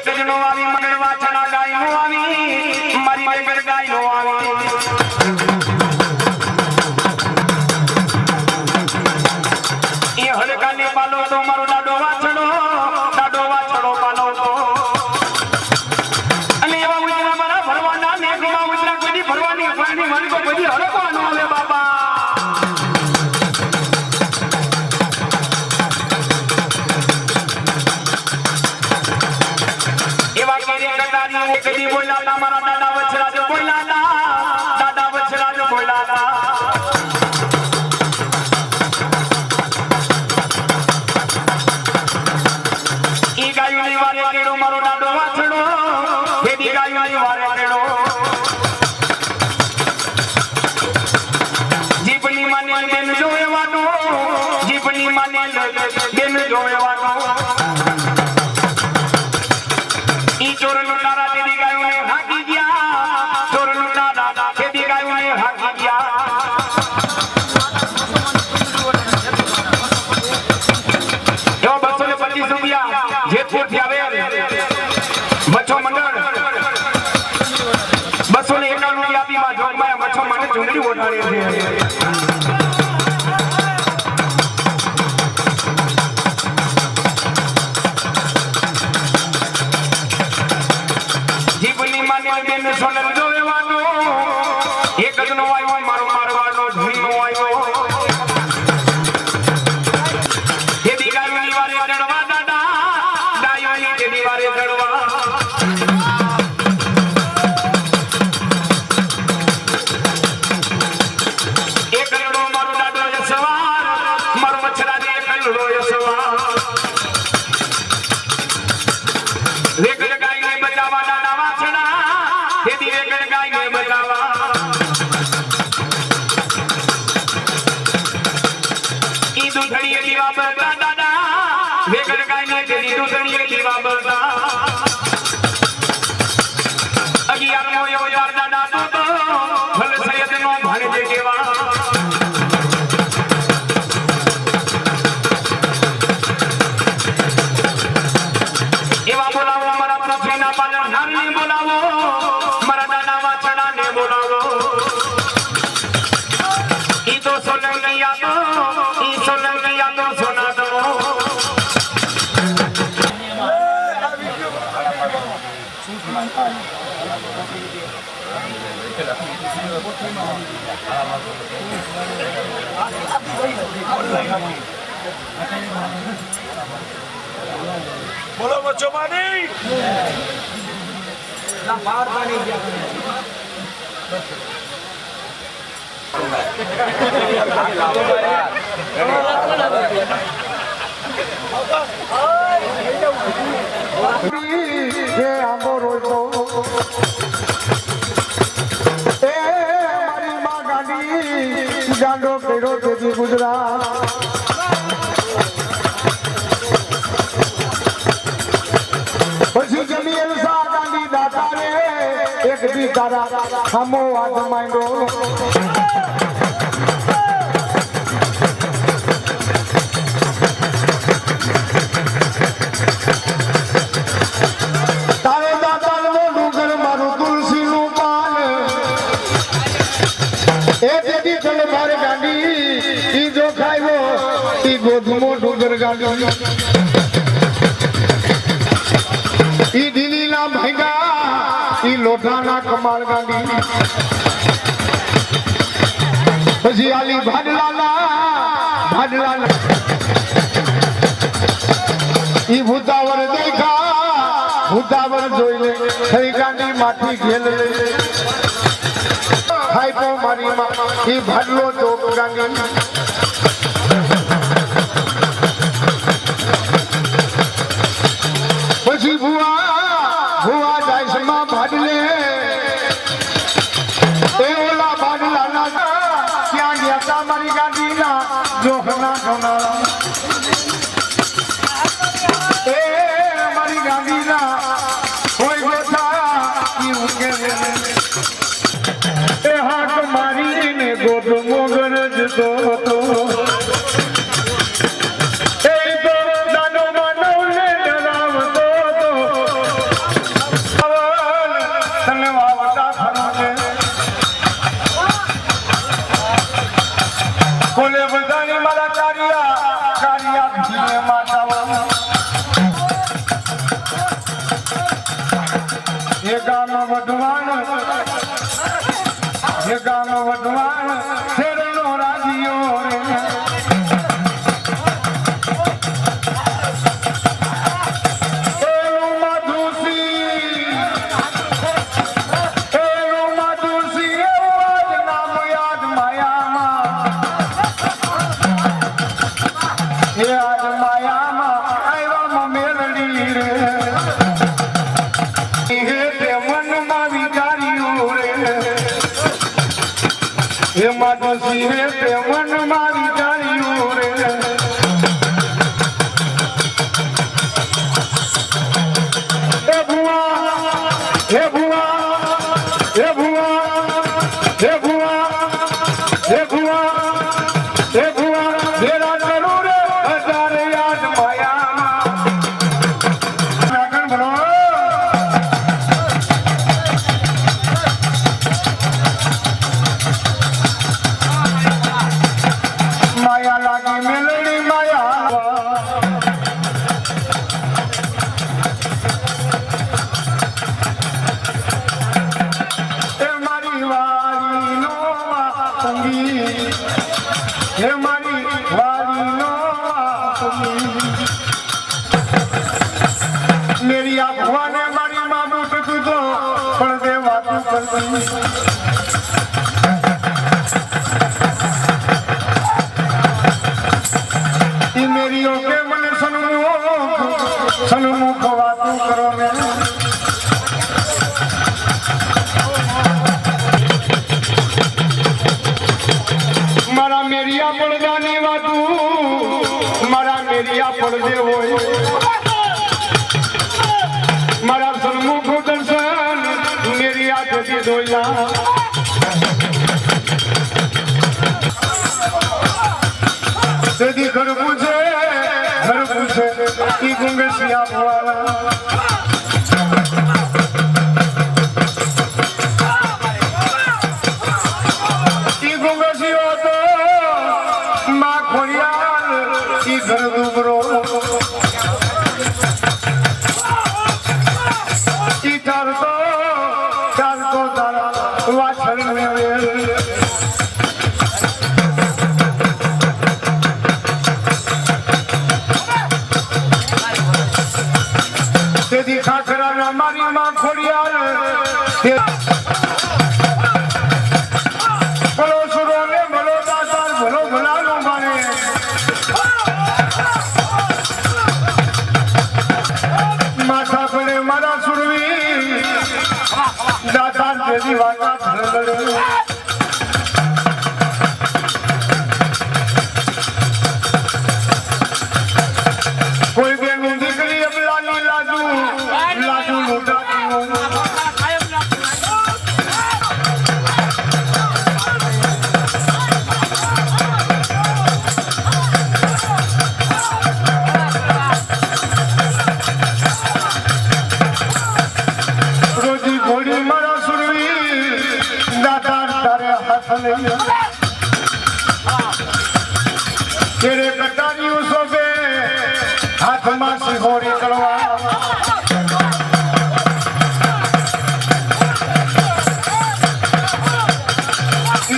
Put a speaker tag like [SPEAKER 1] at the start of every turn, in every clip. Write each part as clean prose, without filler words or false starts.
[SPEAKER 1] એક જણો આવી મંગળવા ચણા ગાય નો આવી મારી વેગર ગાય નો આવી એ હડકાને પાલો તો મારો દાડો વાછડો પાલો તો અને એવા ઉજરા મારા ભરવાના ને એવા ઉજરા કોઈ ભરવાની ભરવાની મન કો બધી હડકવાનો આવે બાબા એવા કેરી કટારી કદી બોલાતા મારા દાદા વછરાજ બોલાતા ઈ ગાયુની વારે કેડો મારો દાદો વાછડો કેદી ગાયુની વારે કેડો જીપની માને બેન જોવાનો જીપની માને બેન જોવાનો ઈ ચોરનો તારા કેદી ગાયુને હાકી ગયા ચોરનો તારા કેદી ગાયુને હાકી ગયા એવો 225 રૂપિયા જેતપુર થી આવે મચ્છો મંડળ 251 રૂપિયા આપી માં જોગમાં મચ્છો માટે ચૂંટણી ઓઢાડે છે જીવની માને બેન સોનલ જોવાનો એક જ નો આવ્યો મારો મારવાનો ધૂણી નો આવ્યો એ દીગાની વારે ચડવા દાદા ડાયોની તે દીવારે ચડવા એક કરોડો મારો દાદો સવાર મારો મચ્છરાજી એક કરોડો સવાર વેગળ ગાયને બચાવવા દાદા વાછડા તેથી વેગળ ગાયને બચાવવા ઈ દૂધડીએ દીવા બળતા દાદા વેગળ ગાયને તેથી દૂધડીએ દીવા બળતા 11મો એવો યાર દાદા તો ભલ સૈયદનો ભાણેજ કેવા એવા બોલાવો મારા પૃથ્વીના પાલનહારને બોલાવો મારા દાદા વાછડાને બોલાવો ઈ તો સોલંગિયા તો સોના દો
[SPEAKER 2] બોલો બચ્ચો માની ના બહાર પાણી
[SPEAKER 3] ગાંડો પેડો તેથી ગુજરાત પછી જમી એલસા ગાંધી દાતા રે એક દી તારા હમો આજ માંડો તારે દાતા નો ડુંગર મારું તુલસી નું પાન એ તેથી ચલે મારે ગાંધી ઈ જો ખાયો ઈ ગોધમો ડુંગર ગાંધી ઈ દિલીના ભેગા ઈ લોઢાના કમાળ ગાંધી પછી આલી ભાડલાના ઈ ભૂતાવર દેખા ભૂતાવર જોઈ લે થઈ ગાંધી માથી ઘેલ લે ખાઈ તો મારી માં ઈ ભાડલો ચોક ગાંધી પછી ભુવા જાય માં ભાડલે એ ઓલા ભાડલા ના ક્યાં ગયા તા મારી ગાડી ના જોહના જોના એ મારી ગાડી ના કોઈ ગોઠા ઈ ઉકે એ હાક મારી ને ગોઠ મોગર જતો હતો મારા કારિયા ભીને માતાવા એ ગામ વઢવાણ શેરનો રાજીઓ રે મન મારી જાણીઓ રે હે ભુવા હે ભુવા હે ભુવા હે ભુવા હે ભુવા હે ભુવા બેરા કરું રે હજાર યાદ માયામાં ભરો માયા લાગી મેલડી માયા એ મારી વાલી નો સંગી હે મારી વાલી નો સંગી મેરી આ ભવાને મારી માં બૂટ તું પણ દે વાતું કરતી मेरी ओके मन सन्मुख बातों करो मैं मारा मेरिया पड़ जाने वातू मारा मेरिया पड़ दे वो मारा सन्मुख दर्शन मेरी आंखें धोइला घर पूछे की गुंगसिया वाला की गुंगसियो तो माँ खोलियाल की घर दुबरो की चार तो तारा वाछड़ में खाखरा मारी माँ खोड़ियाल भलो सुरो ने भलो दातार भलो भला नो मारे माथा पड़े मारा सुरवी दातार तेरी वाता भले कोई बेनू दिखली अब लाली लाजू लाजू लूटा रोजी घोड़ी मारा सुरवी दातार तारे हाथ नहीं तेरे कटारियों सोबे हाथ में सिहोरी करवा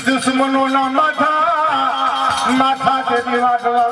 [SPEAKER 3] दुश्मनों ना माथा से दिवाटवा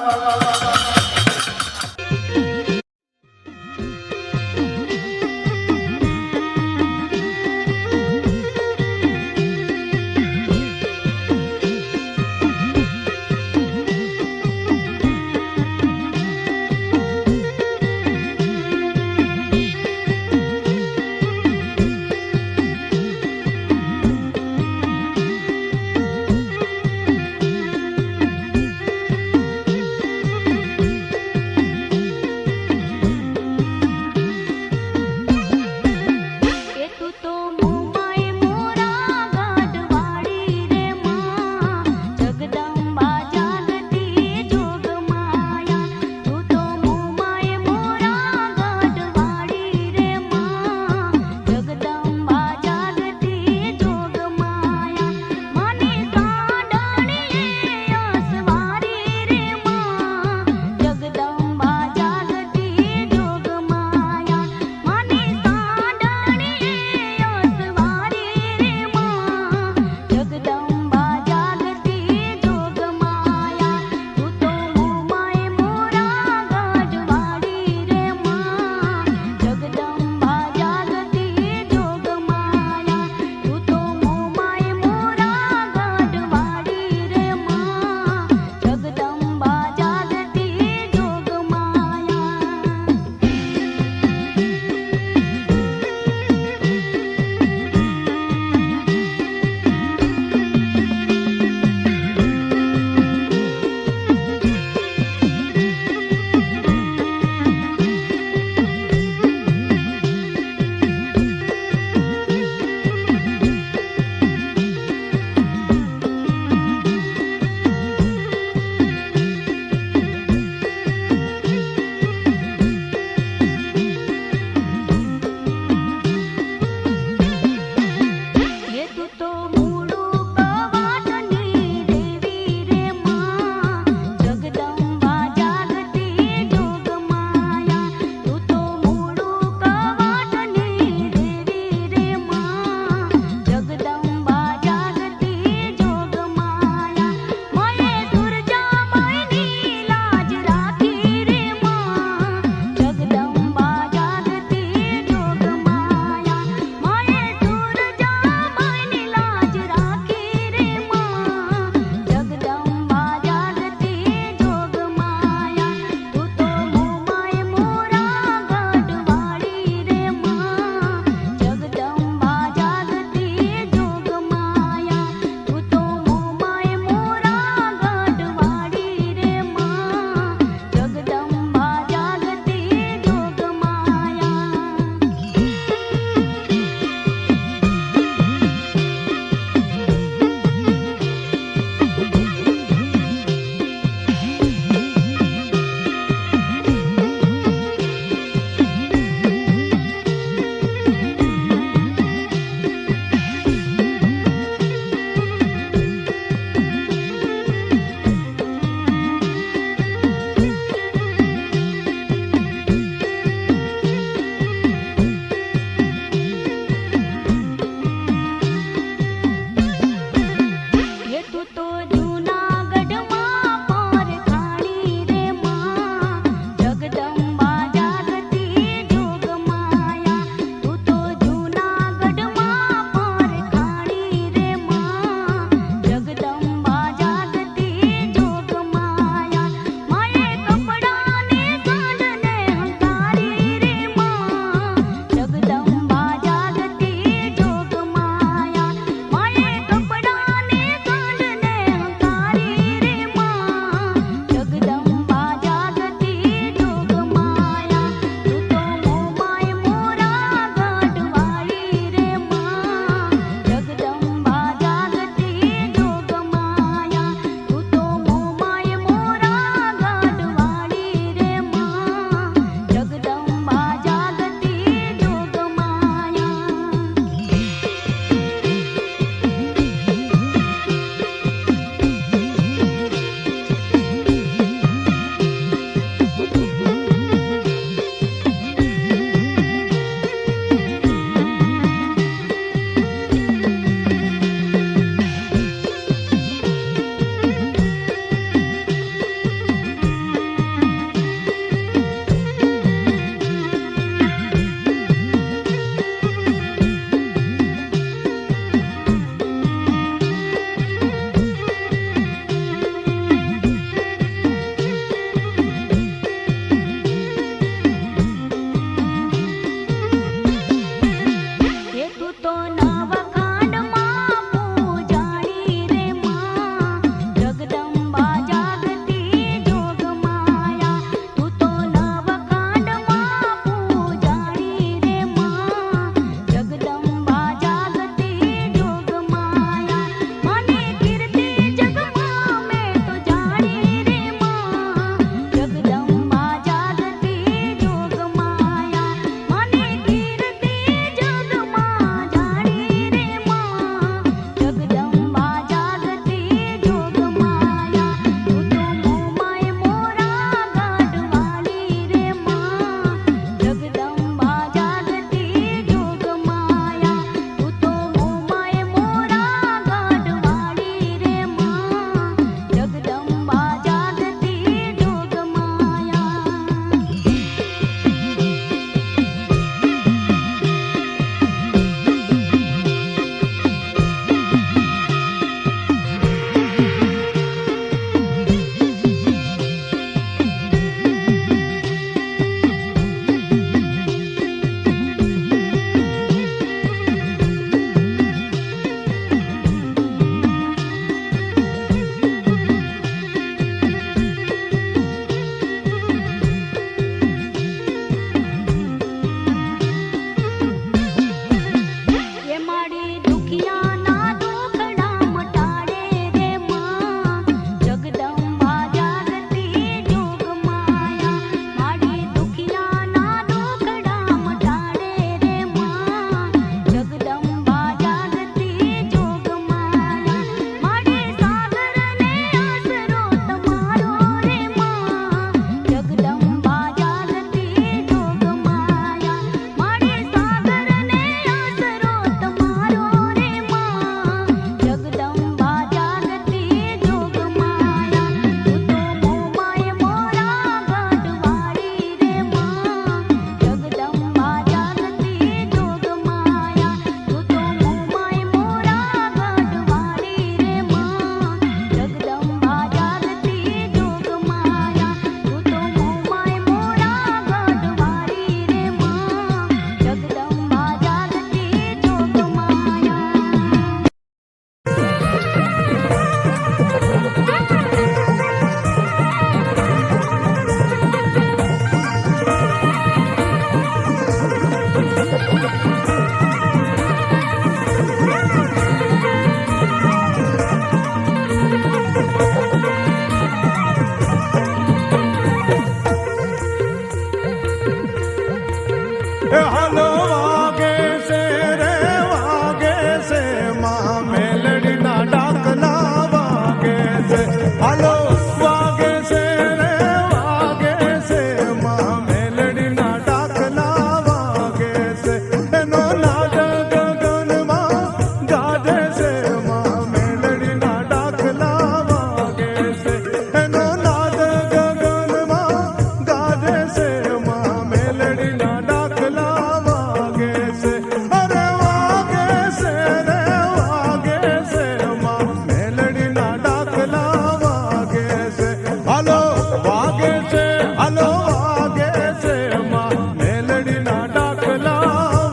[SPEAKER 4] હાલો વાગે છે રે વાગે છે માં મેલડીના ડાકલા વાગે છે હાલો વાગે છે રે વાગે છે માં મેલડીના ડાકલા વાગે છે એનો નાદ ગગનમાં ગાજે છે માં મેલડીના ડાકલા વાગે છે એનો નાદ ગગનમાં ગાજે છે માં મેલડીના ડાકલા વાગે છે અરે વાગે છે રે વાગે છે માં મેલડીના ડાકલા વાગે છે હાલો વાગે છે હાલો વાગે છે માં મેલડીના ડાકલા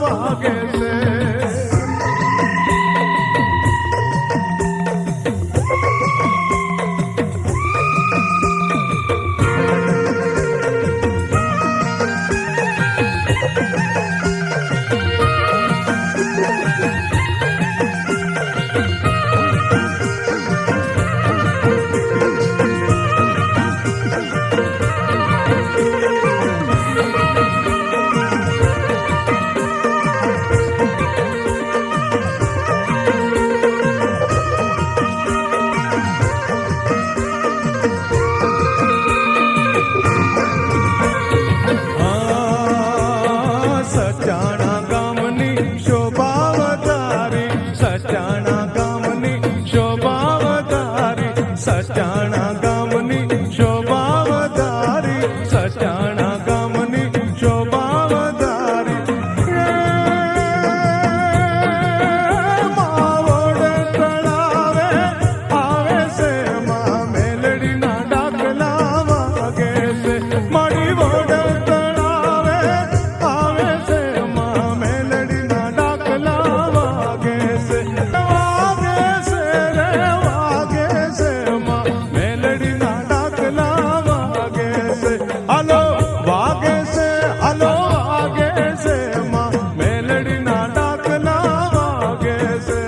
[SPEAKER 4] વાગે છે સચાણા ગામની શોભા વધારી સચાણા ગામની શોભા વધારી સચાણા ગામની શોભા વધારી સચાણા ગામની શોભા વધારી માવડ તળાવે આવે છે માં મેલડીના ડાકલા વાગે છે મારી વડ તળાવે આવે છે માં મેલડીના ડાકલા વાગે છે વાગે છે રે વાગે છે માં મેલડીના ડાકલા વાગે છે હાલો વાગે છે હાલો વાગે છે માં મેલડીના ડાકલા વાગે છે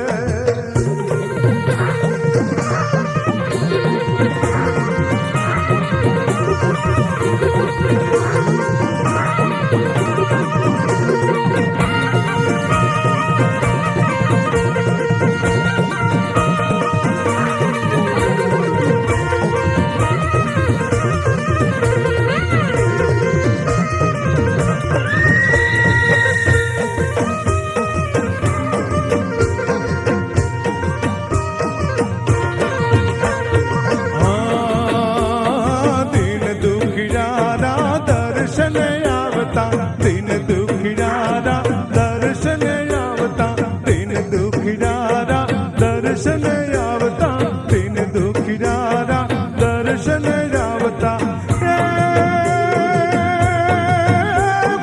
[SPEAKER 4] દિન દુખિયારા દર્શન આવતા દિન દુખિયારા દર્શન આવતા દિન દુખિયારા દર્શન આવતા દિન દુખિયારા દર્શન આવતા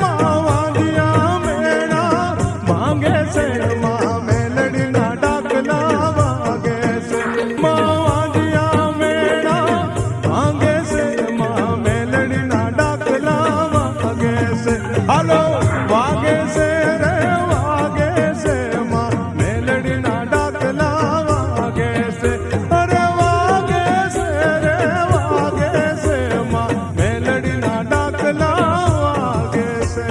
[SPEAKER 4] માવાડિયા મેળા માંગે છે માં મેલડીના ડાકલા વાગે છે માવાડિયા મેળા માંગે છે માં મેલડીના ડાકલા વાગે છે હાલો વાગે છે રે વાગે છે માં મેલડીના ડાકલા વાગે છે અરે વાગે છે રે વાગે છે માં મેલડીના ડાકલા વાગે છે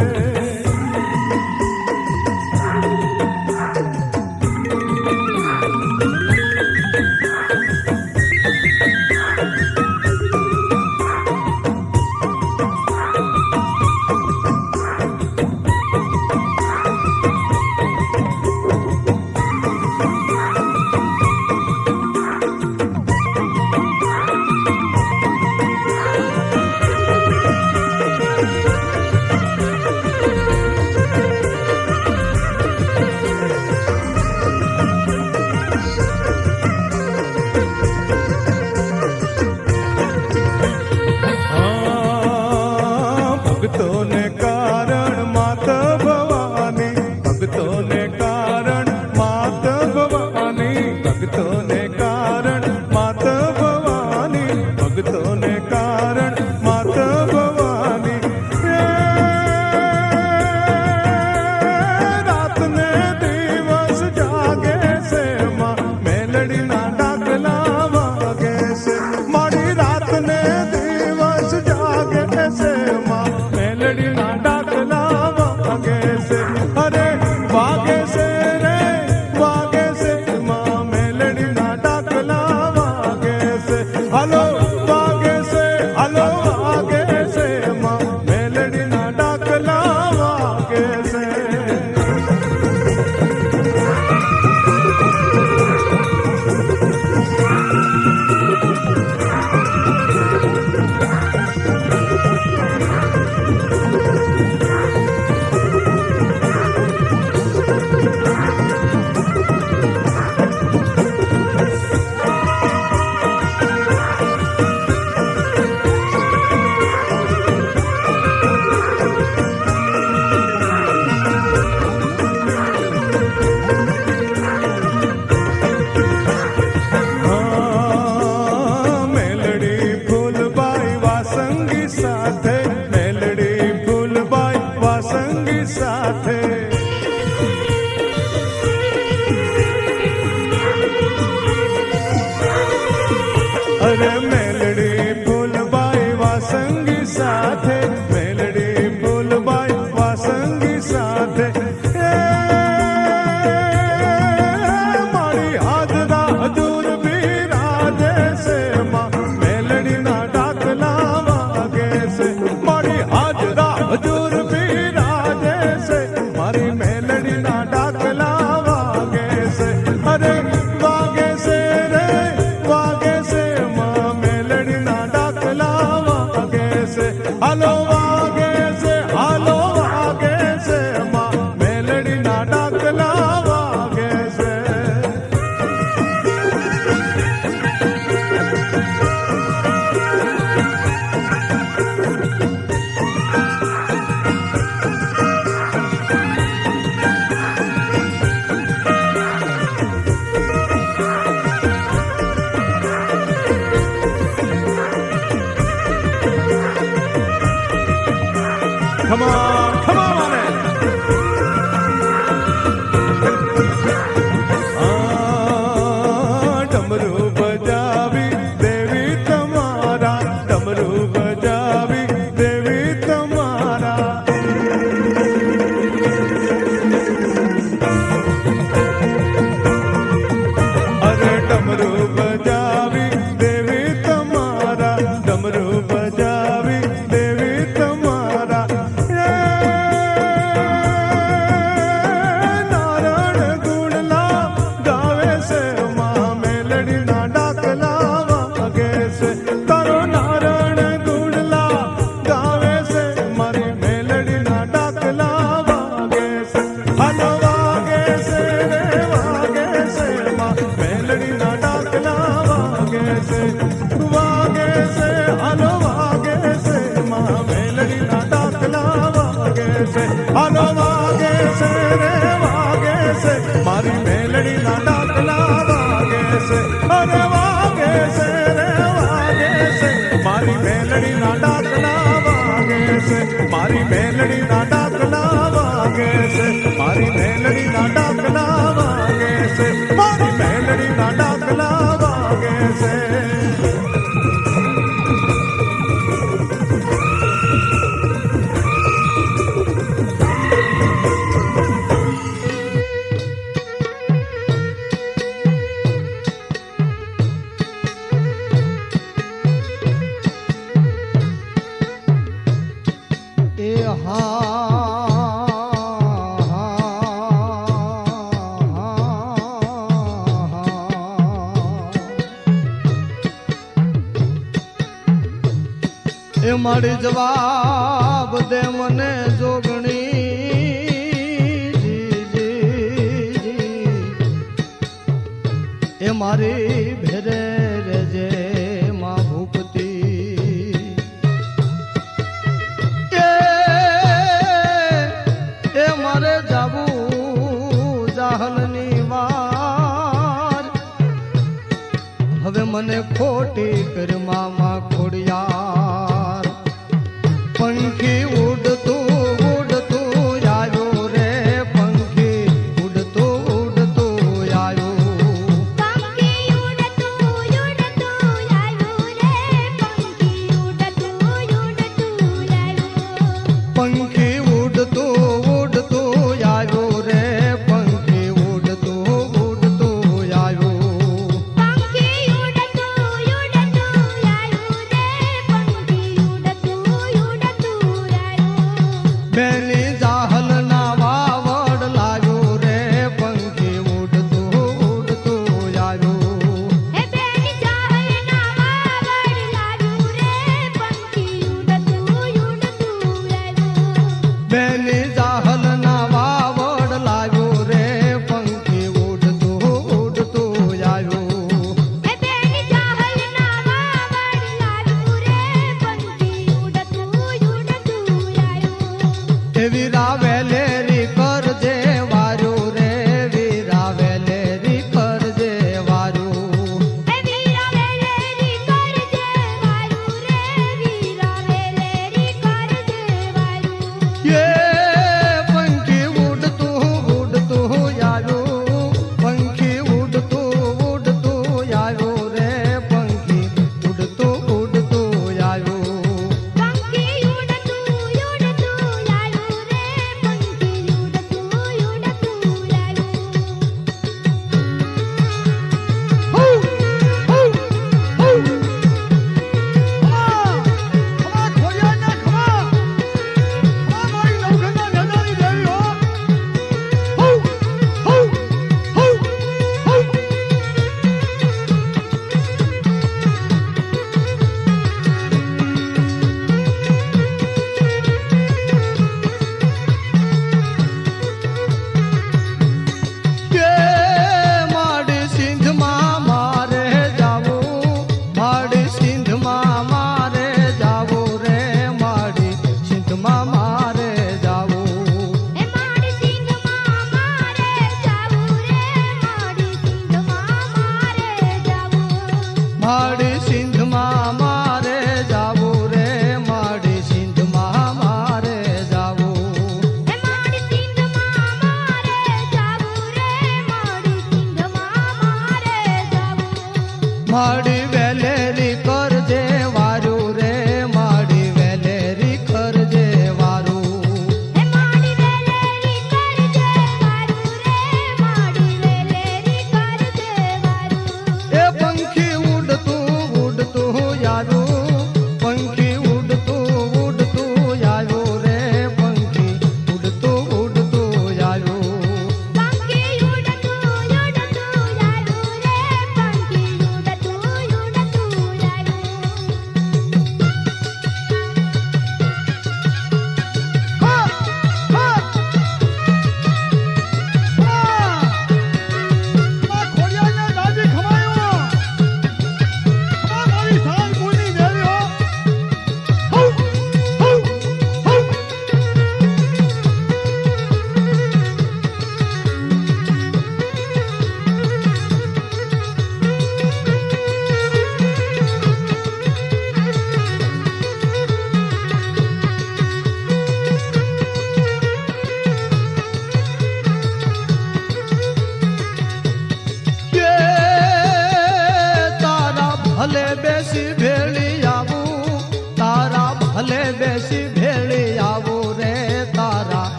[SPEAKER 4] વાગે છે મારી મેલડીના ડાકલા વાગે છે અરે વાગે છે રે વાગે છે મારી મેલડીના ડાકલા વાગે છે મારી મેલડીના ડાકલા વાગે છે મારી મેલડીના ડાકલા વાગે છે મારી મેલડીના ડાકલા વાગે છે
[SPEAKER 5] એ મારી જવાબ દે મને જોગણી એ મારી ભેરે રેજે માં ભૂપતી એ મારે જાવું જાહલની વાર હવે મને ખોટી કર મામા ખોડિયાર પંખી ઉડતું ઉડતું આવ્યો રે પંખી ઉડતું ઉડતું આવ્યો
[SPEAKER 6] પંખી ઉડતું ઉડતું આવ્યો રે પંખી ઉડતું ઉડતું આવ્યો
[SPEAKER 5] પંખી ઉડતું ઉડતું આવ્યો રે પંખી ઉડતું ઉડતું આવ્યો
[SPEAKER 6] પંખી ઉડતું ઉડતું આવ્યો રે પંખી ઉડતું ઉડતું આવ્યો
[SPEAKER 5] બેની જાહલના વાવડ લાગ્યો રે પંખી ઉડતું ઉડતું આવ્યો
[SPEAKER 6] હે બેની ચાહલના વાવડ લાગ્યું રે પંખી ઉડતું ઉડતું આવ્યો
[SPEAKER 5] બેની જાહલના વાવડ લાગ્યો રે પંખી ઉડતું ઉડતું આવ્યો
[SPEAKER 6] હે બેની ચાહલના વાવડ લાગ્યું રે પંખી ઉડતું ઉડતું આવ્યો
[SPEAKER 5] એવી રાવેલેરી કરજે વાર્યું રે વીરા વેલેરી કરજે વાર્યું
[SPEAKER 6] હે વીરા વેલેરી કરજે વારું રે વીરા વેલેરી કરજે વારું
[SPEAKER 5] એ પંખી ઉડતું ઉડતું આવ્યું પંખી ઉડતું ઉડતું આવ્યો રે પંખી ઉડતું ઉડતું આવ્યો
[SPEAKER 6] પંખી ઉડતું ઉડતું આવ્યું રે પંખી ઉડતું ઉડતું આવ્યું
[SPEAKER 5] કે માડી સિંધમાં મારે જાવું માડી સિંધમાં મારે જાવું રે માડી સિંધમાં મારે જાવું
[SPEAKER 6] હે માડી સિંગમાં મારે જાવું રે માડી સિંગમાં મારે જાવું
[SPEAKER 5] માડી સિંધમાં મારે જાવું રે માડી સિંધમાં મારે જાવું
[SPEAKER 6] હે માડી સિંગમાં મારે જાવું રે માડી સિંગમાં મારે જાવું
[SPEAKER 5] માડી વેલેરી કરજે વારું રે માડી વેલેરી કરજે વારું
[SPEAKER 6] હે માડી વેલેરી કરજે વારું રે માડી વેલેરી કરજે વારું
[SPEAKER 5] એ પંખી ઉડતું ઉડતું આવ્યું પંખી ઉડતું ઉડતું આવ્યો રે પંખી ઉડતું ઉડતું આવ્યો
[SPEAKER 6] પંખી ઉડતું ઉડતું આવ્યું રે પંખી ઉડતું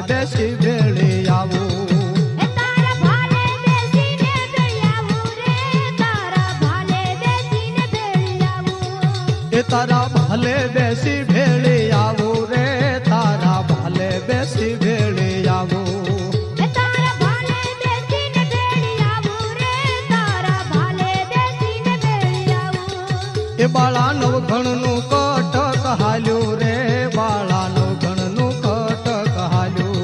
[SPEAKER 5] બેસી ભેળી આવું
[SPEAKER 6] એ તારા ભાલે બેસીને ભેળી આવું રે તારા ભાલે બેસીને ભેળી આવું
[SPEAKER 5] એ તારા ભાલે બેસી ભેળી આવું રે તારા ભાલે બેસી ભેળી આવું
[SPEAKER 6] એ તારા ભાલે બેસીને ભેળી આવું રે તારા ભાલે બેસીને ભેળી આવું
[SPEAKER 5] એ બાળા નવઘણનું કટક હાલ્યું રે બાળા નવઘણનું કટક હાલ્યું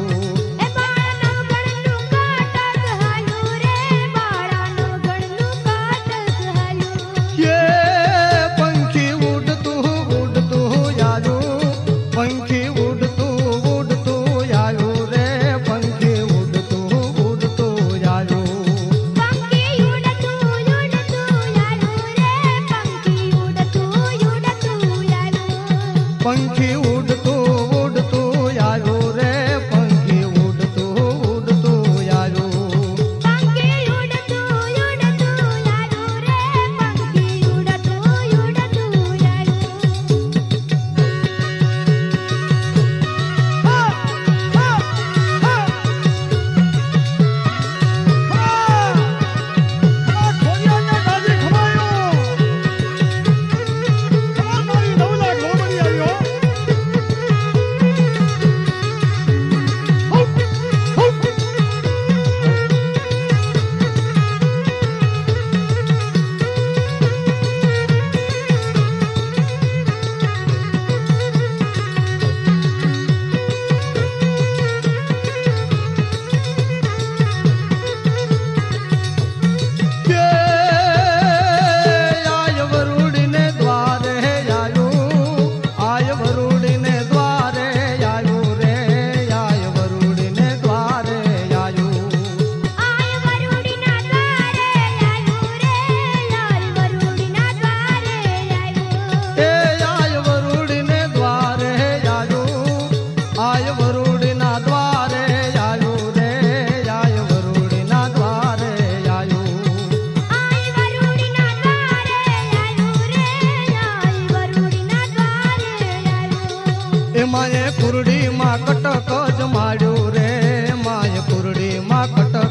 [SPEAKER 6] એ બાળાનો ગણનું કાટક હાલ્યું રે બાળાનો ગણનું કાટક હાલ્યું
[SPEAKER 5] ये पंखी उड़तू उड़तू आयो पंखी उड़तू उड़तू आयो रे पंखी उड़तू उड़तू आयो
[SPEAKER 6] પંખી ઉડતું ઉડતું આવ્યું રે પંખી ઉડતું ઉડતું આવ્યું
[SPEAKER 5] पंखी उड़तू उड़तू आयो रे पंखी उड़तू उड़तू आयो
[SPEAKER 6] પંખી ઉડતું ઉડતું આવ્યું રે પંખી ઉડતું ઉડતું આવ્યું
[SPEAKER 5] के आय वरुड़ने द्वारे आयो आय वरुड़ने द्वारे आयो रे आय वरुड़ने द्वारे आयो
[SPEAKER 6] આય વરુડીના દ્વારે આવ્યું રે આય વરુડીના દ્વારે આવ્યું
[SPEAKER 5] ए आय वरुड़ने द्वारे आयो आय वरुड़ना द्वारे आयो रे आय वरुड़ना द्वारे आयो
[SPEAKER 6] આય વરુડીના દ્વારે આવ્યું રે આય વરુડીના દ્વારે આવ્યું
[SPEAKER 5] ए माये कुरडी मा कटक ज माड्यो रे माये कुरडी मा कटक